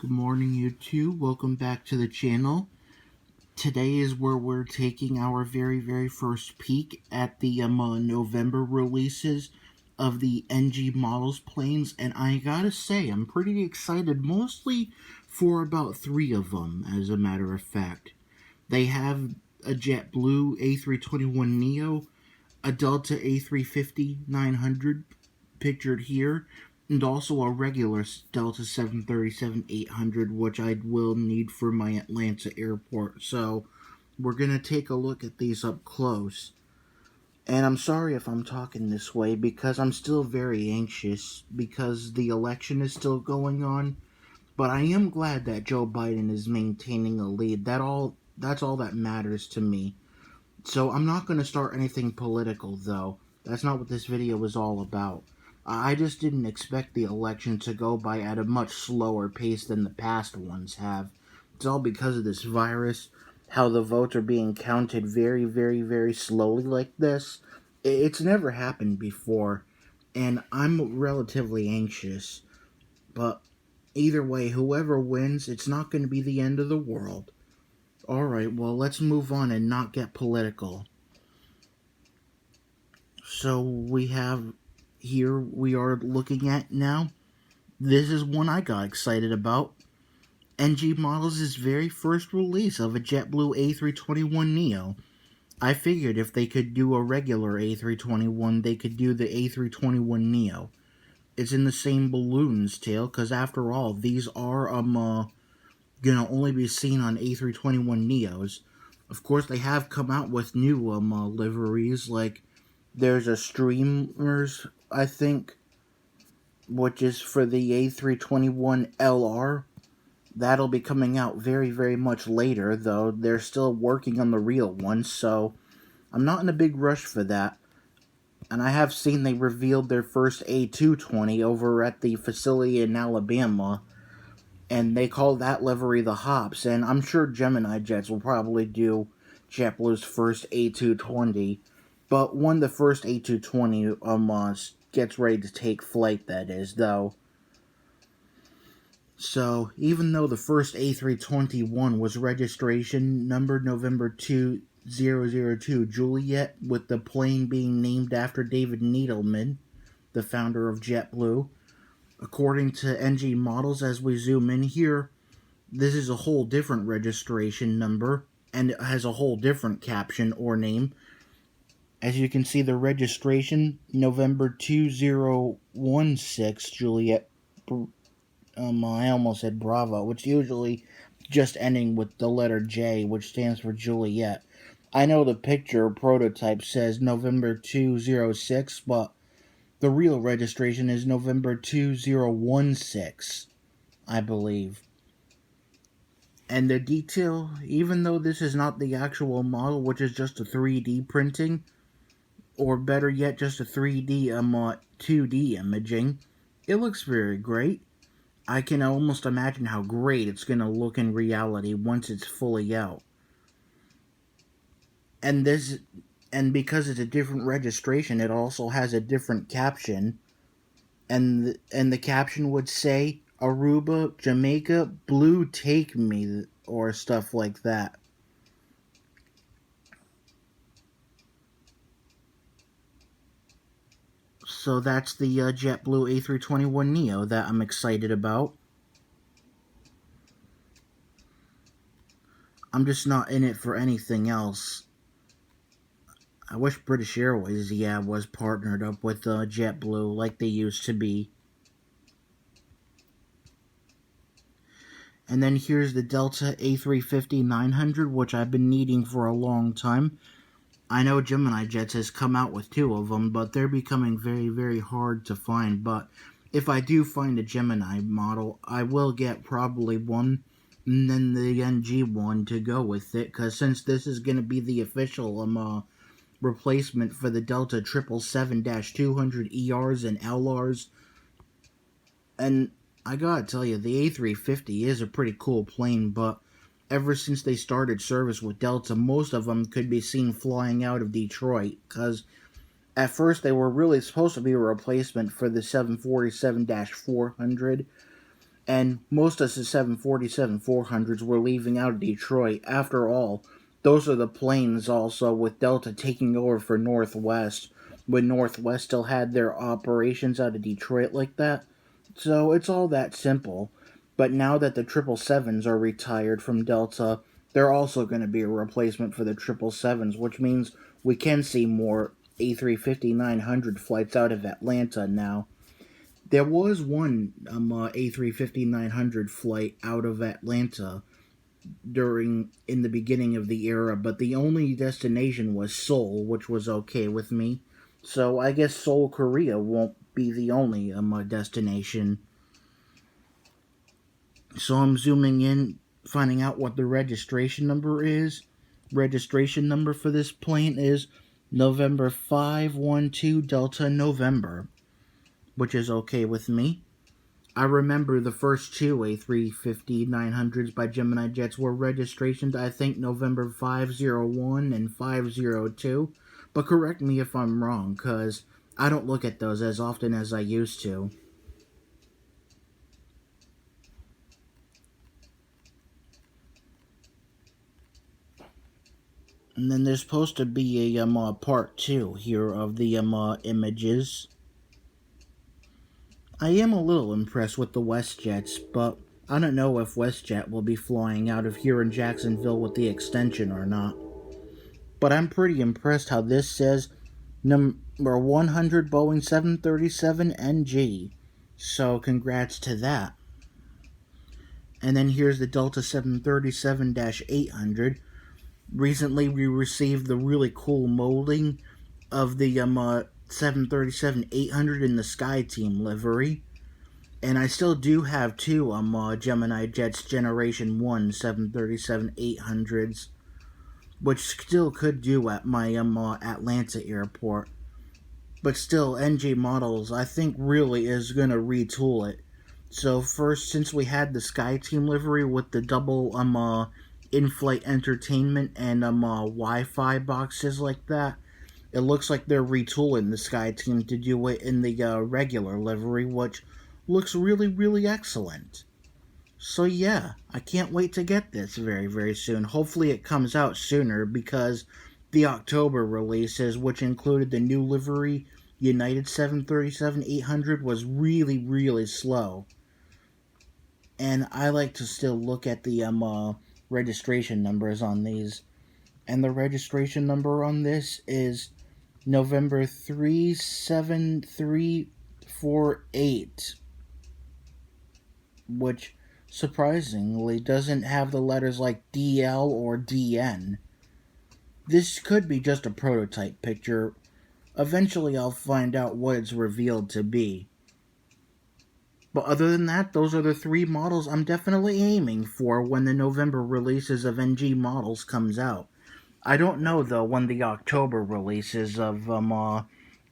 Good morning, YouTube. Welcome back to the channel. Today is where we're taking our very first peek at the November releases of the NG Models planes, and I gotta say, I'm pretty excited, mostly for about 3 of them, as a matter of fact. They have a JetBlue A321neo, a Delta A350-900 pictured here, and also a regular Delta 737-800, which I will need for my Atlanta airport. So we're going to take a look at these up close. And I'm sorry if I'm talking this way because I'm still very anxious because the election is still going on. But I am glad that Joe Biden is maintaining a lead. That's all that matters to me. So I'm not going to start anything political, though. That's not what this video is all about. I just didn't expect the election to go by at a much slower pace than the past ones have. It's all because of this virus, how the votes are being counted very slowly like this. It's never happened before, and I'm relatively anxious. But either way, whoever wins, it's not going to be the end of the world. Alright, well, let's move on and not get political. So we have here we are looking at now. This is one I got excited about. NG Models' very first release of a JetBlue A321neo. I figured if they could do a regular A321, they could do the A321neo. It's in the same balloon's tail, because after all, these are gonna only be seen on A321neos. Of course, they have come out with new liveries, like there's a Streamers, I think, which is for the A321LR. That'll be coming out very much later, though they're still working on the real one, so I'm not in a big rush for that. And I have seen they revealed their first A220 over at the facility in Alabama, and they call that livery the Hops, and I'm sure Gemini Jets will probably do JetBlue's first A220. But when the first A220 gets ready to take flight, that is, though. So, even though the first A321 was registration number November 2002 Juliet, with the plane being named after David Needleman, the founder of JetBlue, according to NG Models, as we zoom in here, this is a whole different registration number, and it has a whole different caption or name. As you can see, the registration, November 2016 Juliet, I almost said Bravo, which usually just ending with the letter J, which stands for Juliet. I know the picture prototype says November 2006, but the real registration is November 2016, I believe. And the detail, even though this is not the actual model, which is just a 3D printing, or better yet, just a 3D 2D imaging, it looks very great. I can almost imagine how great it's going to look in reality once it's fully out. And because it's a different registration, it also has a different caption. And the caption would say, Aruba, Jamaica, Blue Take Me, or stuff like that. So that's the JetBlue A321neo that I'm excited about. I'm just not in it for anything else. I wish British Airways, was partnered up with JetBlue like they used to be. And then here's the Delta A350-900, which I've been needing for a long time. I know Gemini Jets has come out with 2 of them, but they're becoming very hard to find. But if I do find a Gemini model, I will get probably one, and then the NG one to go with it, because since this is going to be the official replacement for the Delta 777-200 ERs and LRs, and I gotta tell you, the A350 is a pretty cool plane, but ever since they started service with Delta, most of them could be seen flying out of Detroit, because at first they were really supposed to be a replacement for the 747-400, And most of the 747-400s were leaving out of Detroit. After all, those are the planes also with Delta taking over for Northwest when Northwest still had their operations out of Detroit like that. So it's all that simple. But now that the 777s are retired from Delta, they're also going to be a replacement for the 777s, which means we can see more A350-900 flights out of Atlanta now. There was one A350-900 flight out of Atlanta in the beginning of the era, but the only destination was Seoul, which was okay with me. So I guess Seoul, Korea won't be the only destination. So I'm zooming in, finding out what the registration number is. Registration number for this plane is November 512 Delta November, which is okay with me. I remember the first two A350-900s by Gemini Jets were registrations, I think, November 501 and 502. But correct me if I'm wrong, because I don't look at those as often as I used to. And then there's supposed to be a part 2 here of the images. I am a little impressed with the WestJets, but I don't know if WestJet will be flying out of here in Jacksonville with the extension or not. But I'm pretty impressed how this says number 100 Boeing 737NG. So congrats to that. And then here's the Delta 737-800. Recently we received the really cool molding of the 737-800 in the Skyteam livery. And I still do have two Gemini Jets Generation 1 737-800s, which still could do at my Atlanta airport. But still, NG Models, I think, really is going to retool it. So first, since we had the Skyteam livery with the double in-flight entertainment and Wi-Fi boxes like that, it looks like they're retooling the Skyteam to do it in the regular livery, which looks really, really excellent. So yeah, I can't wait to get this very, very soon. Hopefully it comes out sooner, because the October releases, which included the new livery United 737-800, was really, really slow. And I like to still look at the registration numbers on these. And the registration number on this is November 37348, which surprisingly doesn't have the letters like DL or DN. This could be just a prototype picture. Eventually I'll find out what it's revealed to be. But other than that, those are the three models I'm definitely aiming for when the November releases of NG Models comes out. I don't know, though, when the October releases of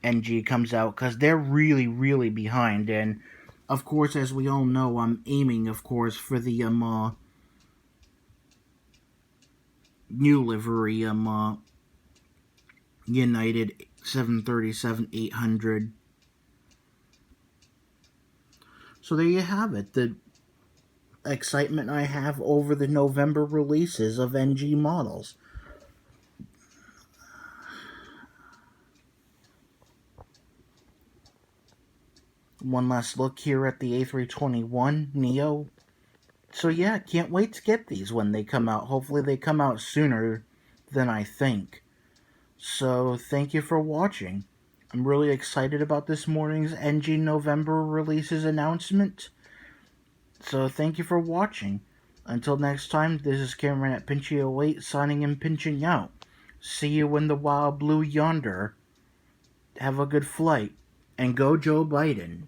NG comes out, because they're really, really behind. And, of course, as we all know, I'm aiming, of course, for the new livery United 737-800. So there you have it, the excitement I have over the November releases of NG Models. One last look here at the A321neo. So yeah, can't wait to get these when they come out. Hopefully they come out sooner than I think. So thank you for watching. I'm really excited about this morning's NG November releases announcement. So thank you for watching. Until next time, this is Cameron at Pinchy08 signing and pinching out. See you in the wild blue yonder. Have a good flight. And go Joe Biden.